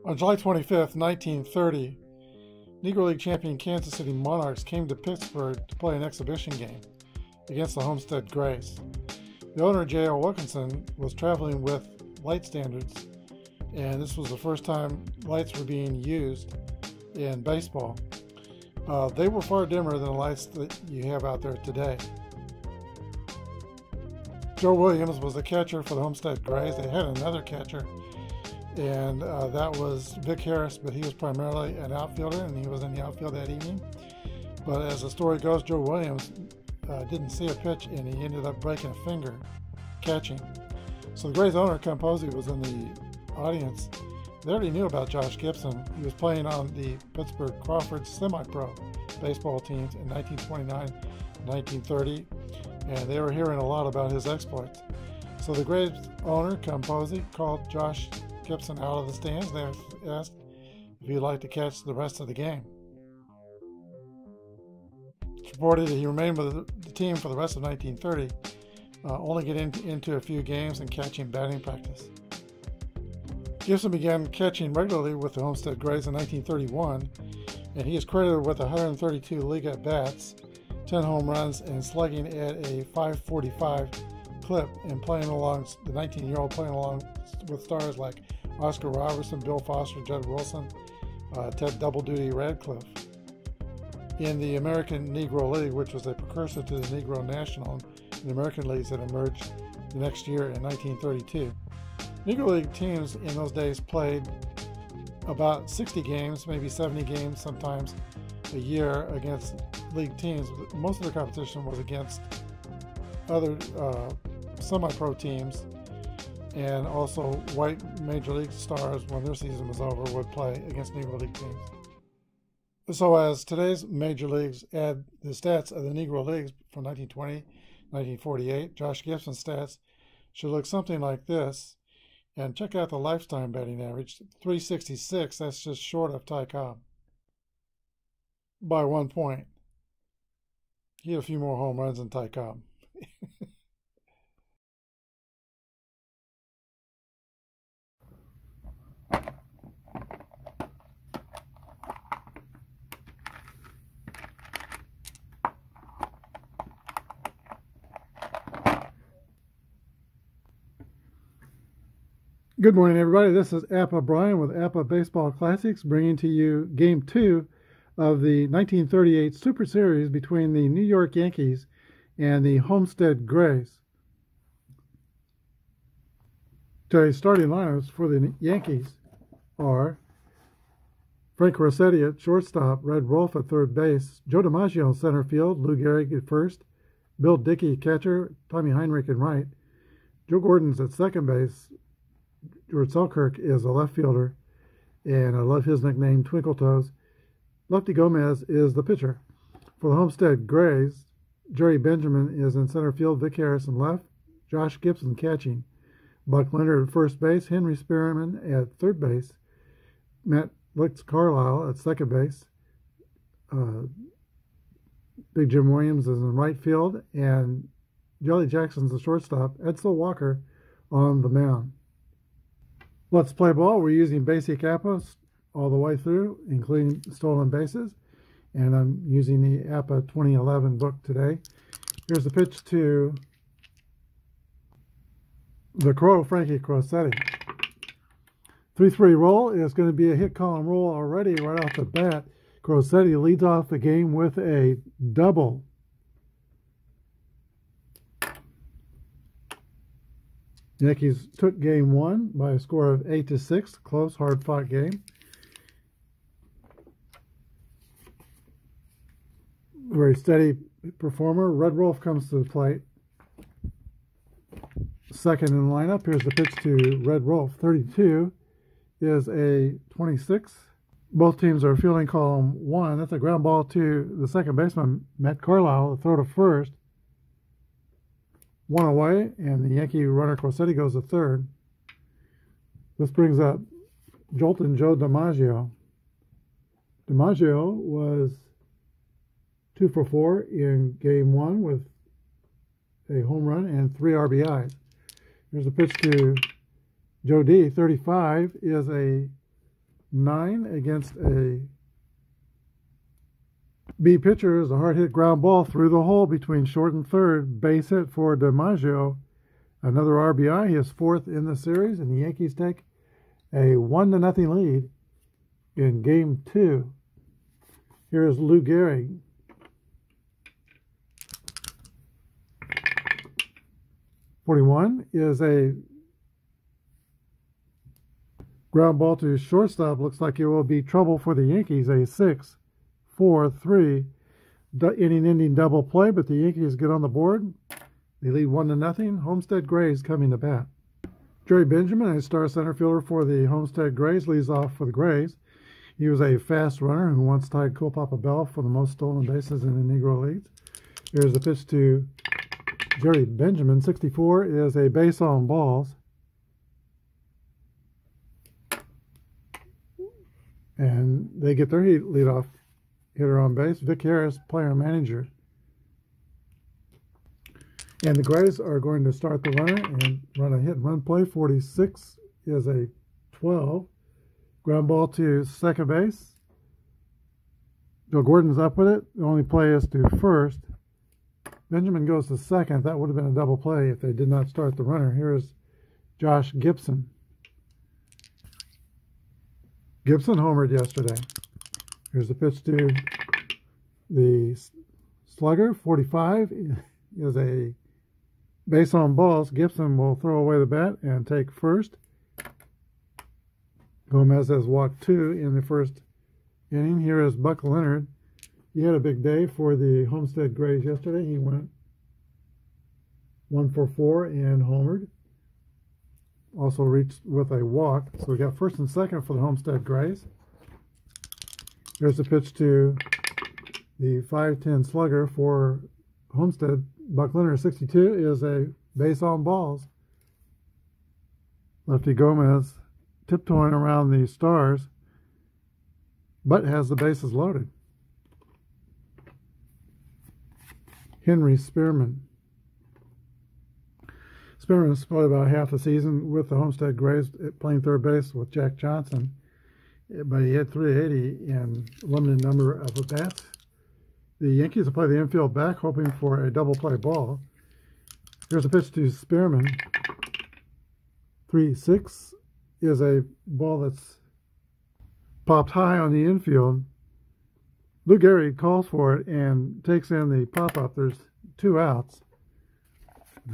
On July 25th, 1930, Negro League champion Kansas City Monarchs came to Pittsburgh to play an exhibition game against the Homestead Grays. The owner, J.L. Wilkinson, was traveling with light standards, and this was the first time lights were being used in baseball. They were far dimmer than the lights that you have out there today. Joe Williams was the catcher for the Homestead Grays. They had another catcher, and that was Vic Harris, but he was primarily an outfielder, and he was in the outfield that evening. But as the story goes, Joe Williams didn't see a pitch, and he ended up breaking a finger catching. So the Grays owner, Composey, was in the audience. They already knew about Josh Gibson. He was playing on the Pittsburgh Crawford semi-pro baseball teams in 1929 and 1930, and they were hearing a lot about his exploits. So the Grays owner, Composey, called Josh Gibson out of the stands. They asked if he'd like to catch the rest of the game. It's reported that he remained with the team for the rest of 1930, only getting into a few games and catching batting practice. Gibson began catching regularly with the Homestead Grays in 1931, and he is credited with 132 league at-bats, 10 home runs, and slugging at a .545 clip, and playing along the 19-year-old playing along with stars like Oscar Robertson, Bill Foster, Judd Wilson, Ted Double Duty Radcliffe. In the American Negro League, which was a precursor to the Negro National, the American leagues that emerged the next year in 1932. Negro League teams in those days played about 60 games, maybe 70 games sometimes a year against league teams. Most of the competition was against other semi-pro teams, and also white major league stars, when their season was over, would play against Negro League teams. So as today's major leagues add the stats of the Negro Leagues from 1920, 1948, Josh Gibson's stats should look something like this. And check out the lifetime batting average, 366. That's just short of Ty Cobb by 1 point. He had a few more home runs than Ty Cobb. Good morning, everybody. This is Apba Brian with Apba Baseball Classics, bringing to you Game 2 of the 1938 Super Series between the New York Yankees and the Homestead Grays. Today's starting lineups for the Yankees are Frank Rossetti at shortstop, Red Rolfe at third base, Joe Dimaggio in center field, Lou Gehrig at first, Bill Dickey catcher, Tommy Heinrich in right, Joe Gordon's at second base, George Selkirk is a left fielder, and I love his nickname, Twinkle Toes. Lefty Gomez is the pitcher. For the Homestead Grays, Jerry Benjamin is in center field, Vic Harris in left, Josh Gibson catching, Buck Leonard at first base, Henry Spearman at third base, Matt Licks Carlisle at second base, Big Jim Williams is in right field, and Jelly Jackson's the shortstop, Edsel Walker on the mound. Let's play ball. We're using basic Apba all the way through, including stolen bases. And I'm using the Apba 2011 book today. Here's the pitch to the Crow, Frankie Rossetti. 3-3 roll is going to be a hit column roll already right off the bat. Rossetti leads off the game with a double. Yankees took game 1 by a score of 8-6. Close, hard-fought game. Very steady performer. Red Rolfe comes to the plate. Second in the lineup. Here's the pitch to Red Rolfe. 32 is a 26. Both teams are fielding column 1. That's a ground ball to the second baseman, Matt Carlisle. The throw to first. 1 away, and the Yankee runner Rossetti goes to third. This brings up Jolton Joe Dimaggio. Dimaggio was 2 for 4 in game 1 with a home run and 3 RBIs. Here's a pitch to Joe D. 35 is a 9 against a B pitcher is a hard hit ground ball through the hole between short and third. Base hit for Dimaggio. Another RBI. He is 4th in the series, and the Yankees take a 1-0 lead in Game 2. Here is Lou Gehrig. .41 is a ground ball to shortstop. Looks like it will be trouble for the Yankees. A 6-4-3 inning-ending double play, but the Yankees get on the board. They lead 1-0. Homestead Grays coming to bat. Jerry Benjamin, a star center fielder for the Homestead Grays, leads off for the Grays. He was a fast runner who once tied Cool Papa Bell for the most stolen bases in the Negro Leagues. Here's the pitch to Jerry Benjamin. 64 is a base on balls. And they get their leadoff hitter on base. Vic Harris, player manager. And the Grays are going to start the runner and run a hit and run play. 46 is a 12. Ground ball to second base. Joe Gordon's up with it. The only play is to first. Benjamin goes to second. That would have been a double play if they did not start the runner. Here is Josh Gibson. Gibson homered yesterday. Here's the pitch to the slugger. 45 is a base on balls. Gibson will throw away the bat and take first. Gomez has walked 2 in the first inning. Here is Buck Leonard. He had a big day for the Homestead Grays yesterday. He went 1 for 4 and homered. Also reached with a walk. So we got first and second for the Homestead Grays. Here's the pitch to the 5'10 slugger for Homestead. Buck Leonard. 62 is a base on balls. Lefty Gomez tiptoeing around the stars, but has the bases loaded. Henry Spearman. Spearman split about half the season with the Homestead Grays, playing third base with Jack Johnson, but he had 380 in a limited number of at-bats. The Yankees will play the infield back, hoping for a double play ball. Here's a pitch to Spearman. 3-6 is a ball that's popped high on the infield. Lou Gehrig calls for it and takes in the pop-up. There's 2 outs.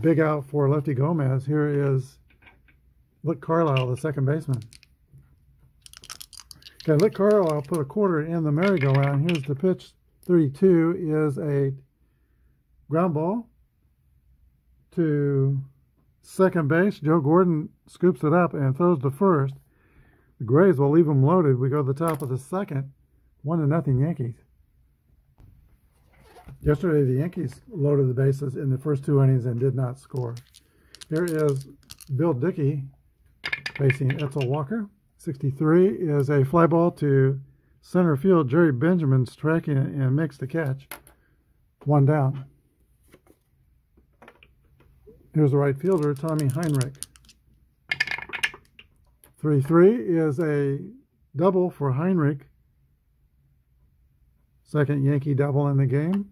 Big out for Lefty Gomez. Here is Lick Carlisle, the second baseman. Okay, Lick Carlisle put a quarter in the merry-go-round. Here's the pitch. 32 is a ground ball to second base. Joe Gordon scoops it up and throws to first. The Grays will leave them loaded. We go to the top of the second. 1-0 Yankees. Yesterday, the Yankees loaded the bases in the first 2 innings and did not score. Here is Bill Dickey facing Edsel Walker. 63 is a fly ball to center field. Jerry Benjamin's tracking it and makes the catch. 1 down. Here's the right fielder, Tommy Heinrich. 3-3 is a double for Heinrich. Second Yankee double in the game.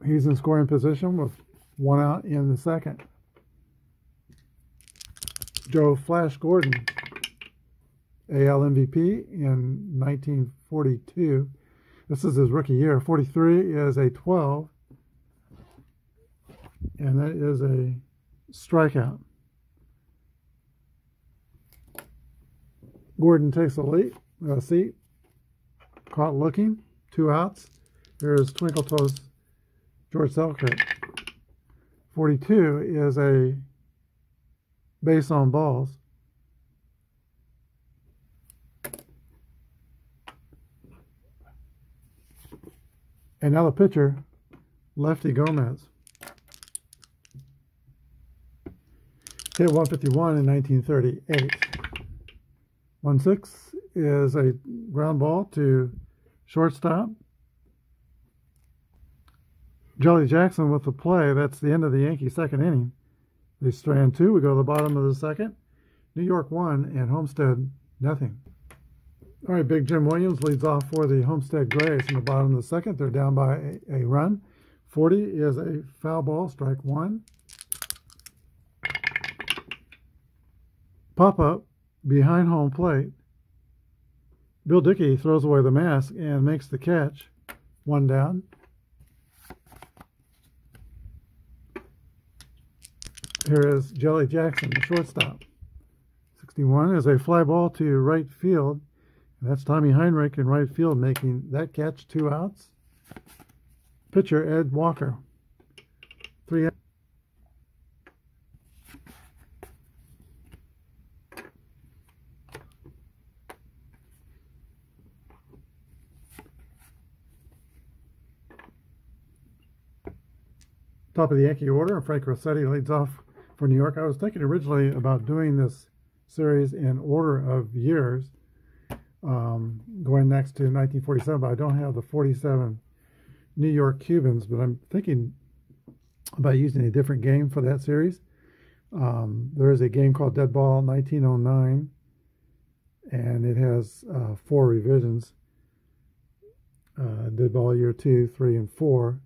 He's in scoring position with 1 out in the second. Joe Flash Gordon, AL MVP in 1942. This is his rookie year. 43 is a 12. And that is a strikeout. Gordon takes a seat. Caught looking. 2 outs. Here's Twinkle Toes George Selkirk. 42 is a base on balls. And now the pitcher, Lefty Gomez. Hit 151 in 1938. 1-6 is a ground ball to shortstop. Jolly Jackson with the play. That's the end of the Yankee second inning. They strand 2. We go to the bottom of the second. New York 1 and Homestead nothing. All right, Big Jim Williams leads off for the Homestead Grays in the bottom of the second. They're down by a run. 40 is a foul ball, strike one. Pop-up behind home plate. Bill Dickey throws away the mask and makes the catch. One down. Here is Jelly Jackson, the shortstop. 61 is a fly ball to right field. That's Tommy Heinrich in right field making that catch. 2 outs. Pitcher Ed Walker. 3 outs. Top of the Yankee order, Frank Rossetti leads off for New York. I was thinking originally about doing this series in order of years, going next to 1947, but I don't have the 47 New York Cubans, but I'm thinking about using a different game for that series. There is a game called Dead Ball 1909, and it has 4 revisions. Dead Ball year 2, 3, and 4.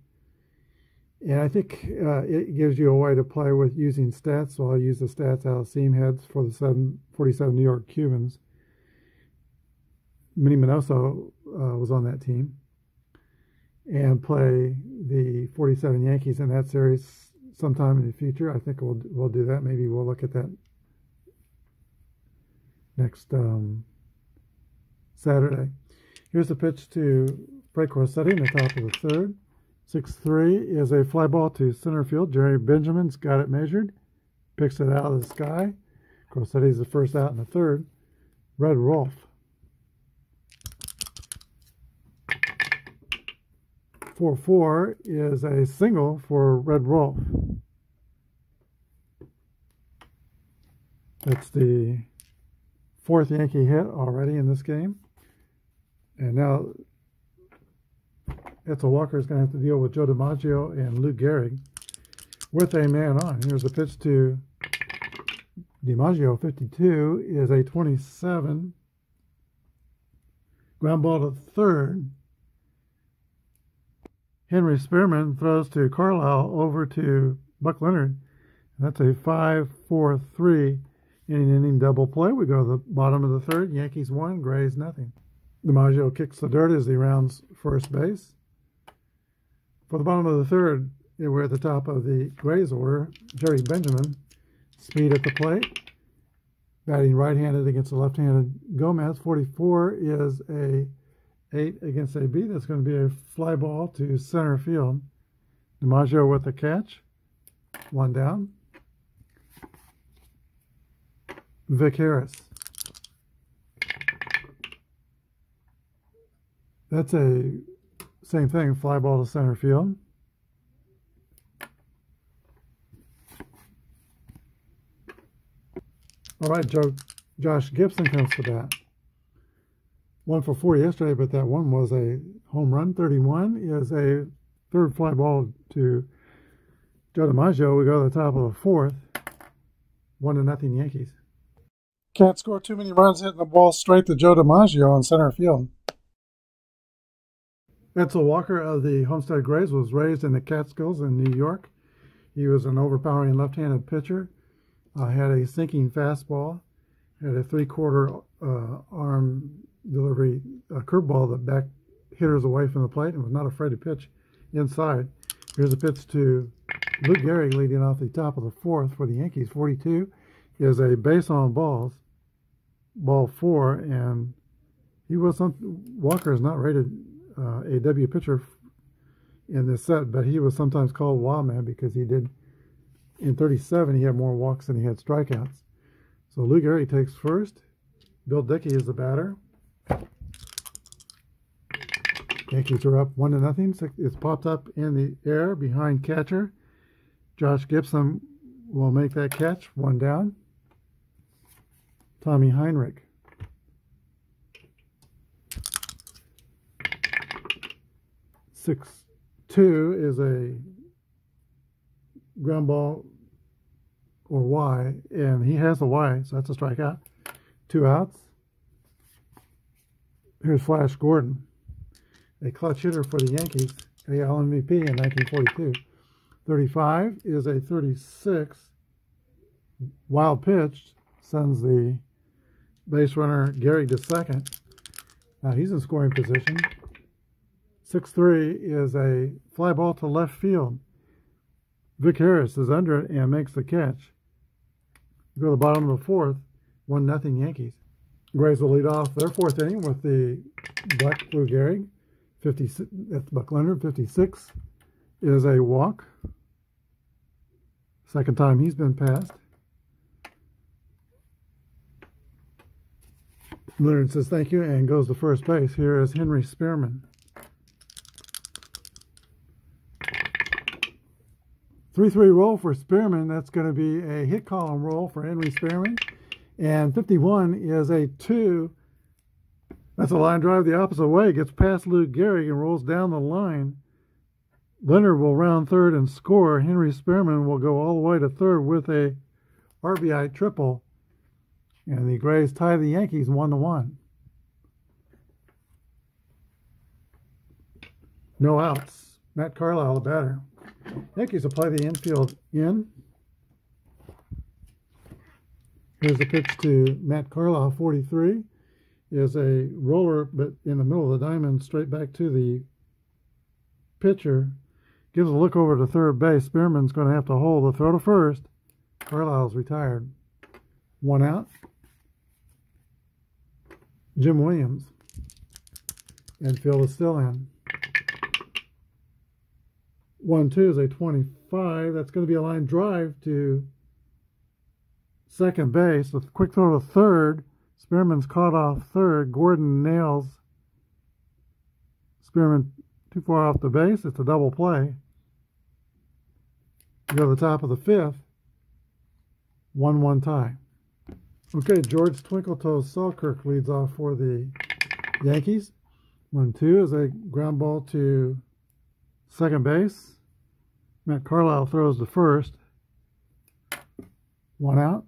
And I think it gives you a way to play with using stats, so I'll use the stats out of seam heads for the 47 New York Cubans. Minnie Minoso was on that team. And play the 47 Yankees in that series sometime in the future. I think we'll do that. Maybe we'll look at that next Saturday. Here's the pitch to Frank Rossetti in the top of the third. 6-3 is a fly ball to center field. Jerry Benjamin's got it measured. Picks it out of the sky. Rossetti's the first out in the third. Red Rolf. 4-4 is a single for Red Rolf. That's the 4th Yankee hit already in this game. And now Edsel Walker is going to have to deal with Joe Dimaggio and Lou Gehrig with a man on. Here's a pitch to Dimaggio. 52 is a 27. Ground ball to third. Henry Spearman throws to Carlisle over to Buck Leonard. That's a 5-4-3 inning double play. We go to the bottom of the third. Yankees 1, Grays nothing. Dimaggio kicks the dirt as he rounds first base. For the bottom of the third, we're at the top of the Grays order. Jerry Benjamin, speed at the plate. Batting right-handed against the left-handed Gomez. 44 is a 8 against AB. That's going to be a fly ball to center field. Dimaggio with the catch. 1 down. Vic Harris. That's a same thing, fly ball to center field. All right, Josh Gibson comes to bat. 1 for 4 yesterday, but that one was a home run. 31 is a third fly ball to Joe Dimaggio. We go to the top of the 4th. 1-0 Yankees. Can't score too many runs hitting the ball straight to Joe Dimaggio in center field. Edsel Walker of the Homestead Grays was raised in the Catskills in New York. He was an overpowering left-handed pitcher. Had a sinking fastball. Had a 3/4 arm delivery curveball that backed hitters away from the plate and was not afraid to pitch inside. Here's a pitch to Lou Gehrig leading off the top of the 4th for the Yankees. 42 is a base on balls, ball 4, and Walker is not rated a W pitcher in this set, but he was sometimes called Wild Man because he did, in 37, he had more walks than he had strikeouts. So Lou Gehrig takes first. Bill Dickey is the batter. Yankees are up 1-0. It's popped up in the air behind catcher. Josh Gibson will make that catch. 1 down. Tommy Heinrich. Six 2 is a ground ball or Y, and he has a Y, so that's a strikeout. 2 outs. Here's Flash Gordon, a clutch hitter for the Yankees, AL MVP in 1942. 35 is a 36. Wild pitch sends the base runner Gehrig to second. Now he's in scoring position. 6-3 is a fly ball to left field. Vic Harris is under it and makes the catch. Go to the bottom of the fourth, 1-0 Yankees. Grays will lead off their fourth inning with the black blue Gehrig. 56, that's Buck Leonard. 56 is a walk. Second time he's been passed. Leonard says thank you and goes to first base. Here is Henry Spearman. 3-3 roll for Spearman. That's going to be a hit column roll for Henry Spearman. And 51 is a 2. That's a line drive the opposite way. Gets past Luke Gehrig and rolls down the line. Leonard will round third and score. Henry Spearman will go all the way to third with a RBI triple. And the Grays tie the Yankees 1-1. No outs. Matt Carlisle, the batter. Yankees will play the infield in. Here's the pitch to Matt Carlisle. 43 is a roller, but in the middle of the diamond, straight back to the pitcher. Gives a look over to third base. Spearman's going to have to hold the throw to first. Carlisle's retired. 1 out. Jim Williams. Infield is still in. 1-2 is a 25. That's going to be a line drive to second base with a quick throw to third. Spearman's caught off third. Gordon nails Spearman too far off the base. It's a double play. We go to the top of the fifth. 1-1 tie. Okay, George Twinkletoes Selkirk leads off for the Yankees. 1-2 is a ground ball to second base. Matt Carlisle throws to first. 1 out.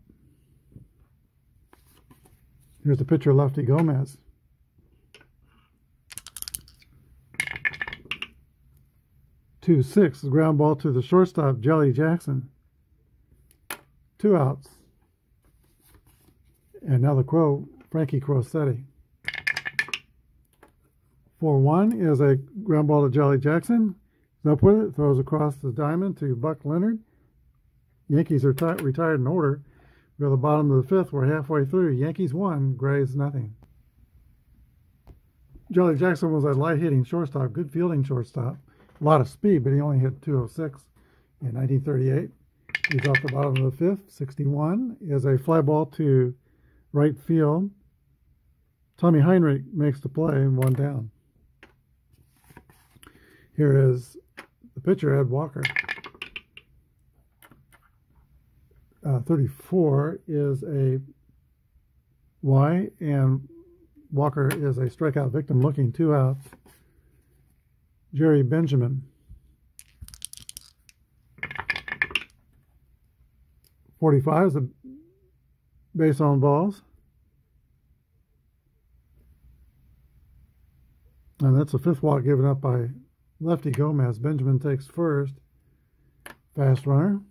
Here's the pitcher, Lefty Gomez. 2-6, the ground ball to the shortstop, Jelly Jackson. 2 outs. And now the Crow, Frankie Crosetti. 4-1 is a ground ball to Jelly Jackson. He's up with it, throws across the diamond to Buck Leonard. Yankees are retired in order. We go to the bottom of the fifth. We're halfway through. Yankees 1, Grays nothing. Jelly Jackson was a light-hitting shortstop, good fielding shortstop. A lot of speed, but he only hit 206 in 1938. He's off the bottom of the fifth. 61 is a fly ball to right field. Tommy Heinrich makes the play, 1 down. Here is the pitcher, Ed Walker. 34 is a Y, and Walker is a strikeout victim looking 2 outs. Jerry Benjamin. 45 is a base on balls. And that's a 5th walk given up by Lefty Gomez. Benjamin takes first. Fast runner.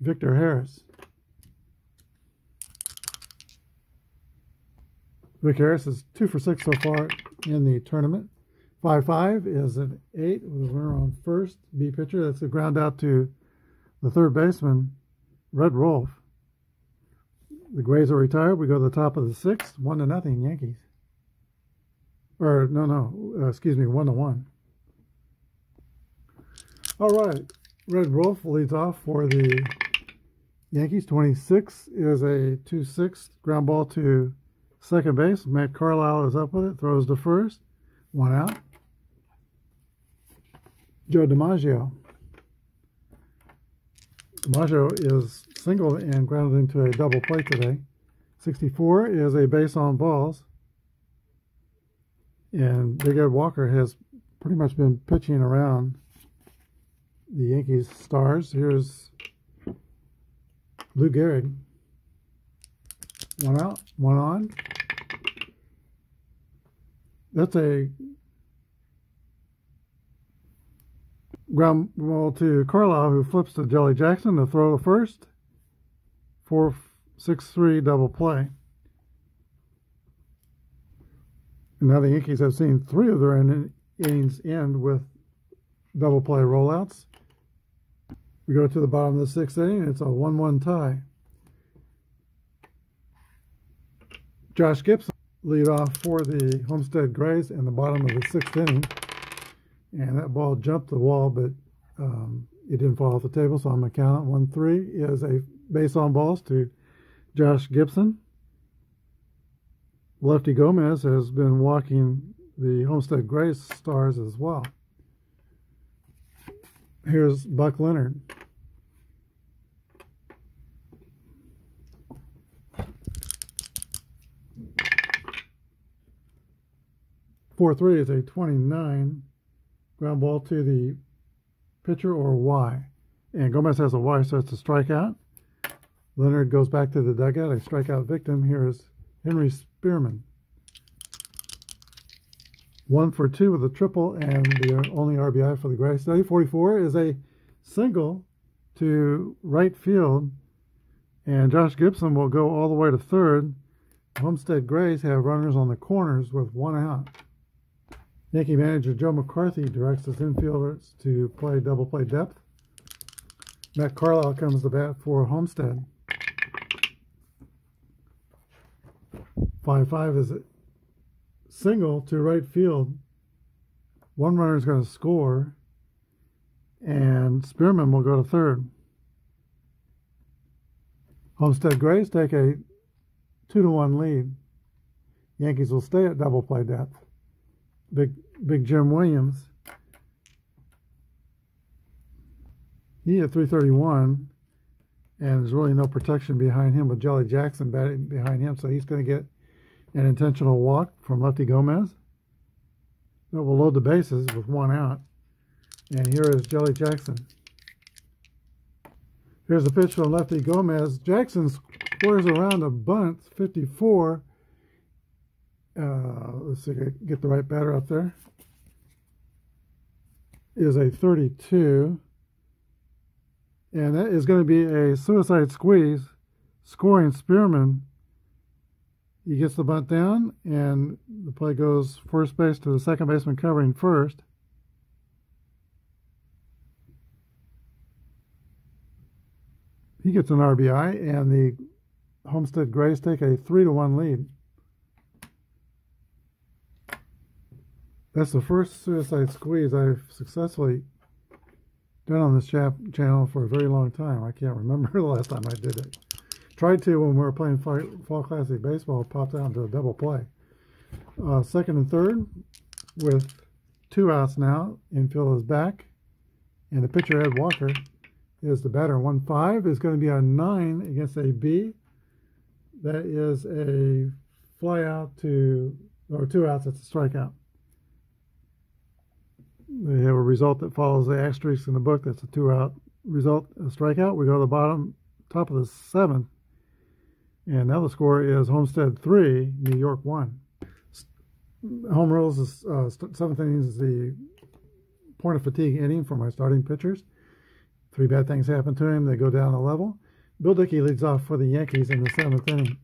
Victor Harris. Vic Harris is 2 for 6 so far in the tournament. 5-5 is an 8 with a runner on first. B pitcher. That's a ground out to the third baseman, Red Rolfe. The Grays are retired. We go to the top of the 6th. 1-0 Yankees. Or, excuse me, 1-1. All right. Red Rolfe leads off for the Yankees. 26 is a 2-6 ground ball to second base. Matt Carlisle is up with it. Throws to first. 1 out. Joe Dimaggio. Dimaggio is singled and grounded into a double play today. 64 is a base on balls. And Big Ed Walker has pretty much been pitching around the Yankees stars. Here's Lou Gehrig. 1 out, 1 on. That's a ground ball to Carlisle, who flips to Jelly Jackson to throw to first. 4-6-3 double play. And now the Yankees have seen 3 of their innings end with double play rollouts. We go to the bottom of the 6th inning, and it's a 1-1 tie. Josh Gibson lead off for the Homestead Grays in the bottom of the 6th inning. And that ball jumped the wall, but it didn't fall off the table, so I'm going to count it. 1-3 is a base on balls to Josh Gibson. Lefty Gomez has been walking the Homestead Grays stars as well. Here's Buck Leonard. (4-3) is a 29 ground ball to the pitcher, or Y. And Gomez has a Y, so it's a strikeout. Leonard goes back to the dugout, a strikeout victim. Here is Henry Spearman. 1 for 2 with a triple and the only RBI for the Grays. 44 is a single to right field, and Josh Gibson will go all the way to third. Homestead Grays have runners on the corners with 1 out. Yankee manager Joe McCarthy directs his infielders to play double play depth. Matt Carlisle comes to bat for Homestead. 5-5 is a single to right field. 1 runner is going to score, and Spearman will go to third. Homestead Grays take a 2-1 lead. Yankees will stay at double play depth. Big Jim Williams. He had 331, and there's really no protection behind him with Jelly Jackson batting behind him, so he's going to get an intentional walk from Lefty Gomez. That will load the bases with 1 out. And here is Jelly Jackson. Here's the pitch from Lefty Gomez. Jackson squares around a bunt, 54. Let's see, get the right batter up there. Is a 32. And that is going to be a suicide squeeze, scoring Spearman. He gets the bunt down, and the play goes first base to the second baseman covering first. He gets an RBI, and the Homestead Grays take a 3-1 lead. That's the first suicide squeeze I've successfully done on this channel for a very long time. I can't remember the last time I did it. Tried to when we were playing Fall Classic Baseball, popped out into a double play. Second and third with 2 outs now. Infield is back. And the pitcher, Edsel Walker, is the batter. 1-5 is going to be a 9 against a B. That is a fly out or 2 outs. That's a strikeout. They have a result that follows the asterisk in the book. That's a 2-out result, a strikeout. We go to the top of the 7th. And now the score is Homestead 3, New York 1. Home rules is 7th inning is the point of fatigue inning for my starting pitchers. 3 bad things happen to him. They go down a level. Bill Dickey leads off for the Yankees in the 7th inning.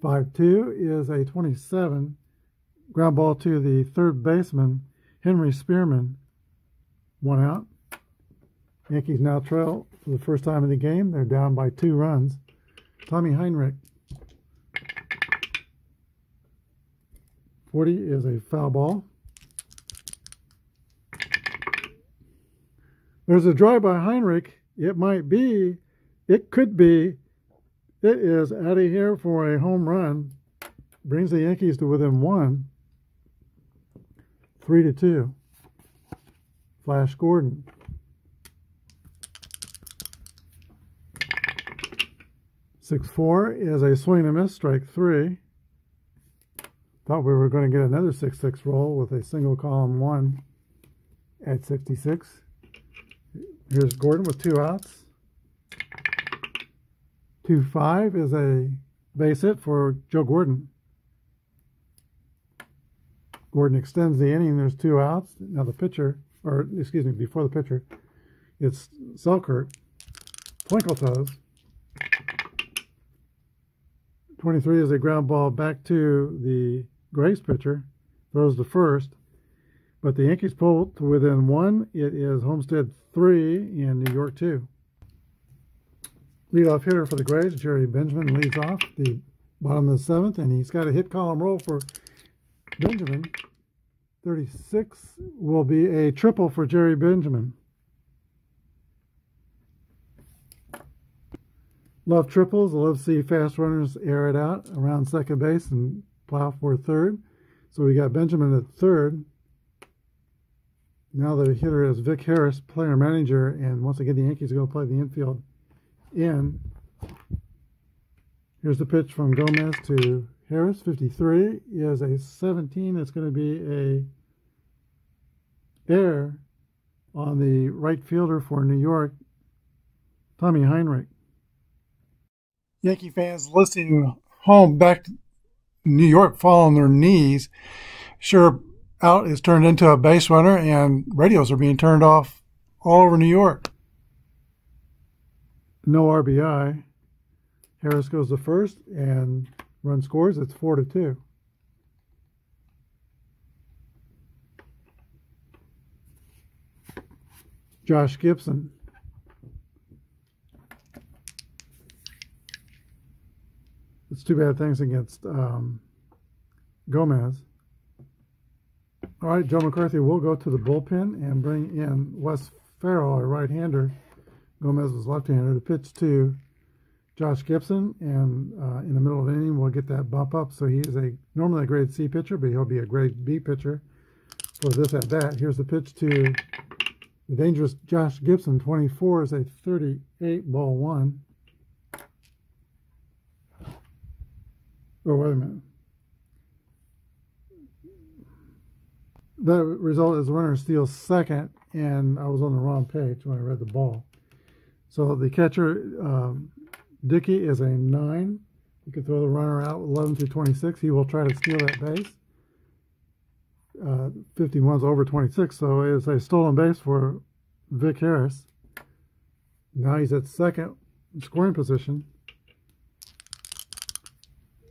5-2 is a 27 ground ball to the third baseman, Henry Spearman. 1 out. Yankees now trail for the first time in the game. They're down by 2 runs. Tommy Heinrich. 40 is a foul ball. There's a drive by Heinrich. It might be, it could be, it is out of here for a home run. Brings the Yankees to within 1. 3-2. Flash Gordon. (6-4) is a swing and miss, strike 3. Thought we were going to get another 6-6 roll with a single column 1 at 66. Here's Gordon with 2 outs. 2-5 is a base hit for Joe Gordon. Gordon extends the inning. There's 2 outs. Now the pitcher, or excuse me, before the pitcher, it's Selkirk. Twinkle Toes. 23 is a ground ball back to the Grace pitcher. Throws to first. But the Yankees pull to within 1. It is Homestead 3 and New York 2. Leadoff hitter for the Grays, Jerry Benjamin, leads off the bottom of the 7th, and he's got a hit column roll for Benjamin. 36 will be a triple for Jerry Benjamin. Love triples. Love to see fast runners air it out around second base and plow for third. So we got Benjamin at third. Now the hitter is Vic Harris, player manager, and once again the Yankees are going to play the infield in. Here's the pitch from Gomez to Harris. 53 is a 17. It's going to be a error on the right fielder for New York, Tommy Heinrich. Yankee fans listening home back to New York fall on their knees. Sure, out is turned into a base runner, and radios are being turned off all over New York. No RBI. Harris goes to first, and run scores. It's 4-2. Josh Gibson. It's 2 bad things against Gomez. All right, Joe McCarthy will go to the bullpen and bring in Wes Farrell, a right-hander. Gomez was left-hander. The pitch to Josh Gibson, and in the middle of the inning, we'll get that bump up. So he is normally a grade C pitcher, but he'll be a grade B pitcher for this at bat. Here's the pitch to the dangerous Josh Gibson. 24 is a 38, ball 1. Oh, wait a minute. The result is the runner steals second, and I was on the wrong page when I read the ball. So the catcher, Dickey, is a 9. You can throw the runner out 11 through 26. He will try to steal that base. 51's over 26, so it's a stolen base for Vic Harris. Now he's at second scoring position.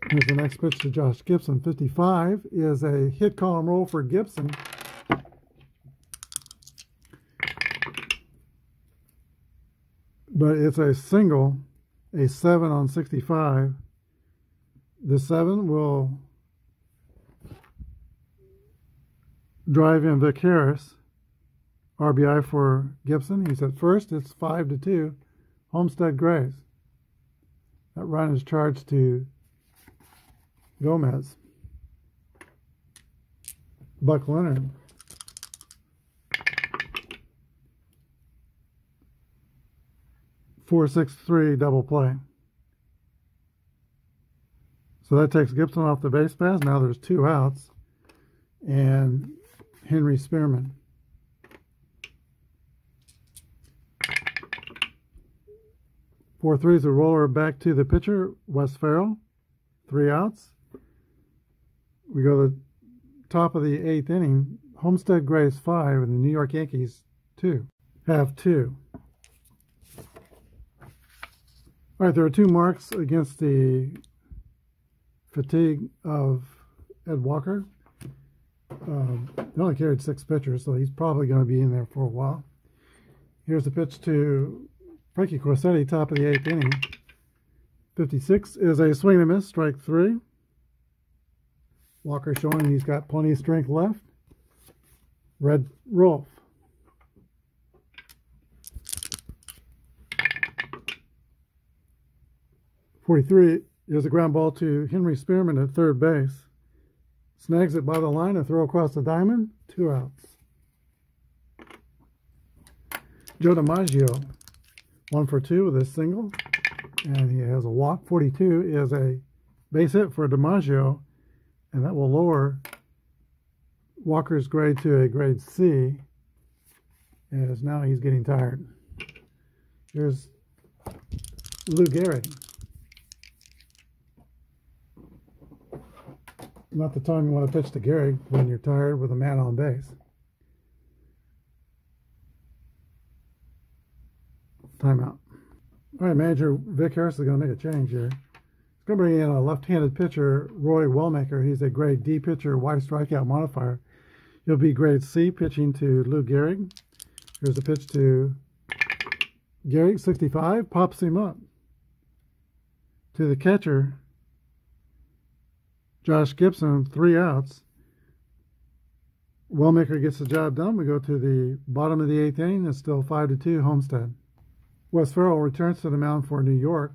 Here's the next pitch to Josh Gibson. 55 is a hit column roll for Gibson. But it's a single, a 7 on 65. The 7 will drive in Vic Harris. RBI for Gibson. He's at first. It's 5-2. Homestead Grays. That run is charged to Gomez. Buck Leonard. .463 double play. So that takes Gibson off the base pass. Now there's 2 outs. And Henry Spearman. .43 is a roller back to the pitcher, Wes Farrell. 3 outs. We go to the top of the 8th inning. Homestead Grays 5 and the New York Yankees 2. Have 2. All right, there are 2 marks against the fatigue of Ed Walker. They only carried 6 pitchers, so he's probably going to be in there for a while. Here's the pitch to Frankie Corsetti, top of the 8th inning. 56 is a swing and miss, strike 3. Walker showing he's got plenty of strength left. Red Rolf. .43 is a ground ball to Henry Spearman at third base. Snags it by the line, a throw across the diamond, 2 outs. Joe Dimaggio, 1 for 2 with a single, and he has a walk. 42 is a base hit for Dimaggio, and that will lower Walker's grade to a grade C, as now he's getting tired. Here's Lou Gehrig. Not the time you want to pitch to Gehrig when you're tired with a man on base. Timeout. All right, manager Vic Harris is going to make a change here. He's going to bring in a left-handed pitcher, Roy Wellmaker. He's a grade D pitcher, wide strikeout modifier. He'll be grade C, pitching to Lou Gehrig. Here's the pitch to Gehrig, 65, pops him up. To the catcher, Josh Gibson, 3 outs. Wellmaker gets the job done. We go to the bottom of the 8th inning. It's still 5-2 Homestead. Wes Farrell returns to the mound for New York,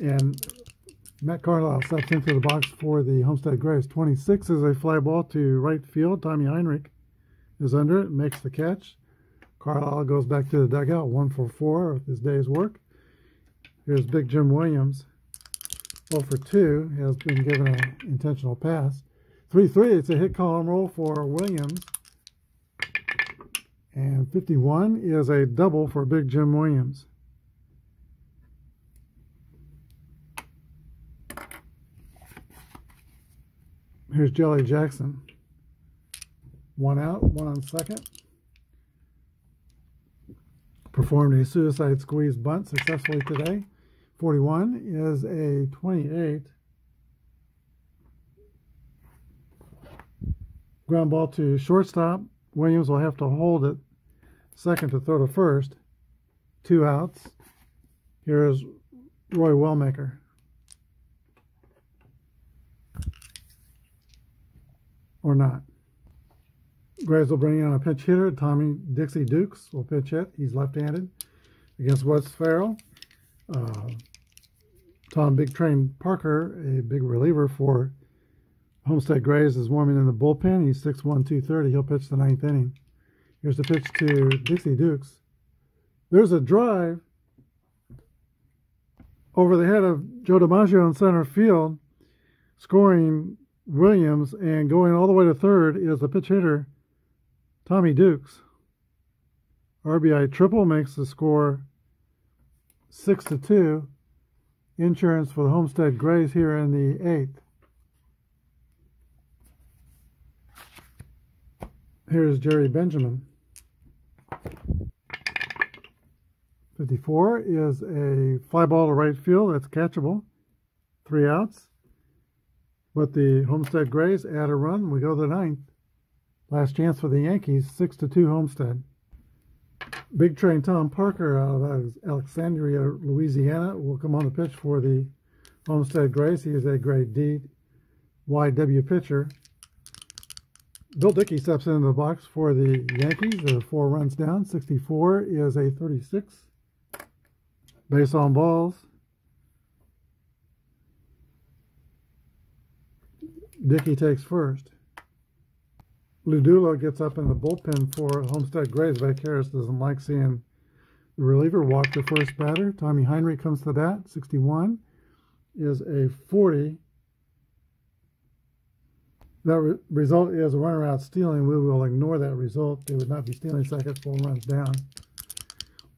and Matt Carlisle steps into the box for the Homestead Grays. 26 is a fly ball to right field. Tommy Heinrich is under it, makes the catch. Carlisle goes back to the dugout, 1 for 4 with his day's work. Here's Big Jim Williams, 0 for 2, has been given an intentional pass. 3-3, it's a hit column roll for Williams. And 51 is a double for Big Jim Williams. Here's Jelly Jackson. 1 out, 1 on second. Performed a suicide squeeze bunt successfully today. 41 is a 28. Ground ball to shortstop. Williams will have to hold it second to throw to first. 2 outs. Here's Roy Wellmaker. Or not. Grays will bring in a pinch hitter. Tommy Dixie Dukes will pitch hit. He's left-handed against Wes Farrell. Tom Big Train Parker, a big reliever for Homestead Grays, is warming in the bullpen. He's 6'1", 230. He'll pitch the 9th inning. Here's the pitch to Dixie Dukes. There's a drive over the head of Joe Dimaggio in center field, scoring Williams, and going all the way to third is the pitch hitter, Tommy Dukes. RBI triple makes the score 6-2. Insurance for the Homestead Grays here in the 8th. Here's Jerry Benjamin. 54 is a fly ball to right field. That's catchable. 3 outs. But the Homestead Grays add a run. We go to the 9th. Last chance for the Yankees. 6-2 Homestead. Big Train Tom Parker out of Alexandria, Louisiana, will come on the pitch for the Homestead Grays. He is a grade D YW pitcher. Bill Dickey steps into the box for the Yankees. They're 4 runs down. 64 is a 36. Base on balls. Dickey takes first. Ludula gets up in the bullpen for Homestead Grays. Vic Harris doesn't like seeing the reliever walk the first batter. Tommy Heinrich comes to the bat. 61 is a 40. That result is a runner out stealing. We will ignore that result. They would not be stealing second, 4 runs down,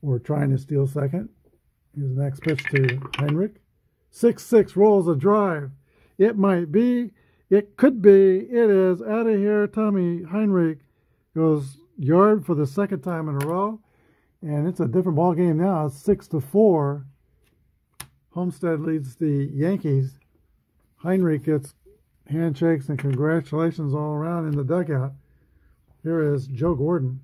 or trying to steal second. Here's the next pitch to Heinrich. 6-6 rolls a drive. It might be. It could be. It is out of here. Tommy Heinrich goes yard for the 2nd time in a row. And it's a different ball game now. It's 6-4. Homestead leads the Yankees. Heinrich gets handshakes and congratulations all around in the dugout. Here is Joe Gordon.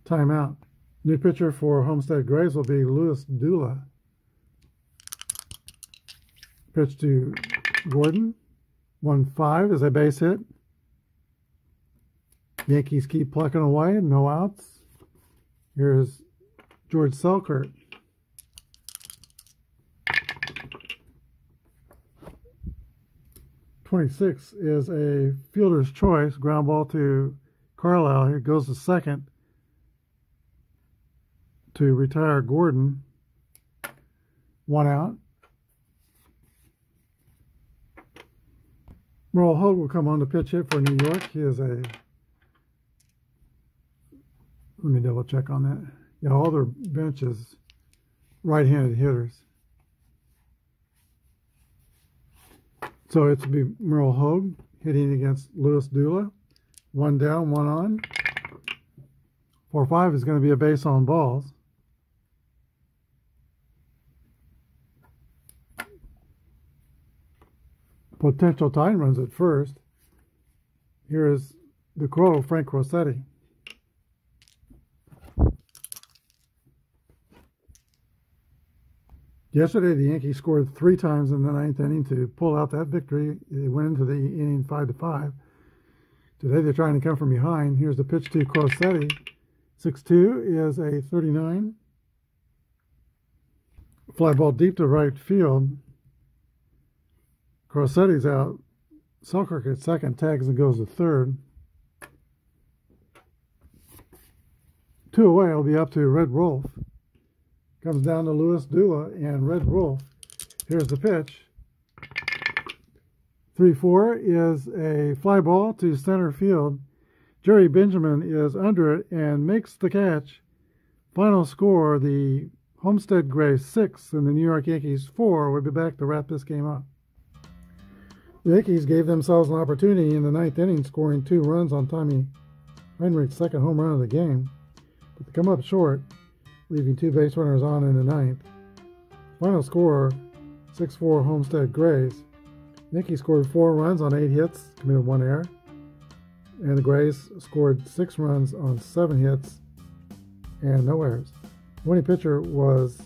Timeout. New pitcher for Homestead Grays will be Louis Dula. Pitch to Gordon. 1-5 is a base hit. Yankees keep plucking away. No outs. Here's George Selkirk. .26 is a fielder's choice. Ground ball to Carlisle. Here goes to second to retire Gordon. 1 out. Merle Hogue will come on to pitch hit for New York. He is a... Let me double check on that. Yeah, all their bench is right-handed hitters. So it's be Merle Hogue hitting against Louis Dula. 1 down, 1 on. 4-5 is going to be a base on balls. Potential time runs at first. Here is the Crow, Frank Rossetti. Yesterday, the Yankees scored 3 times in the 9th inning to pull out that victory. They went into the inning 5-5. Today, they're trying to come from behind. Here's the pitch to Rossetti. 6-2 is a 39. Fly ball deep to right field. Rossetti's out. Selkirk at second, tags and goes to third. 2 away, it'll be up to Red Wolf. Comes down to Louis Dula and Red Wolf. Here's the pitch. 3-4 is a fly ball to center field. Jerry Benjamin is under it and makes the catch. Final score, the Homestead Grays 6 and the New York Yankees 4. We'll be back to wrap this game up. The Yankees gave themselves an opportunity in the 9th inning, scoring 2 runs on Tommy Heinrich's second home run of the game. But they come up short, leaving 2 base runners on in the 9th. Final score, 6-4 Homestead Grays. The Yankees scored 4 runs on 8 hits, committed 1 error. And the Grays scored 6 runs on 7 hits and no errors. The winning pitcher was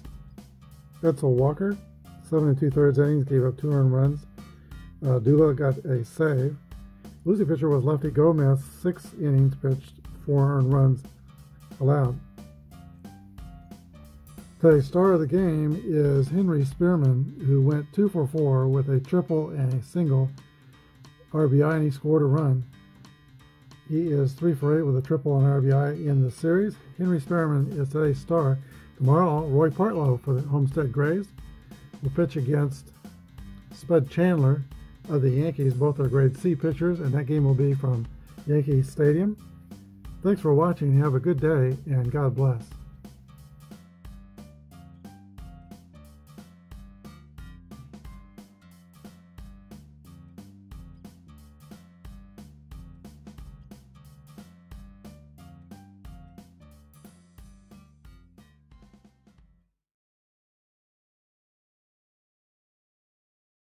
Edsel Walker. 7 2/3 innings, gave up 2 earned runs. Dula got a save. Losing pitcher was Lefty Gomez. 6 innings pitched, 4 earned runs allowed. Today's star of the game is Henry Spearman, who went 2 for 4 with a triple and a single RBI, and he scored a run. He is 3 for 8 with a triple and RBI in the series. Henry Spearman is today's star. Tomorrow, Roy Partlow for the Homestead Grays will pitch against Spud Chandler of the Yankees. Both are grade C pitchers, and that game will be from Yankee Stadium. Thanks for watching. Have a good day, and God bless.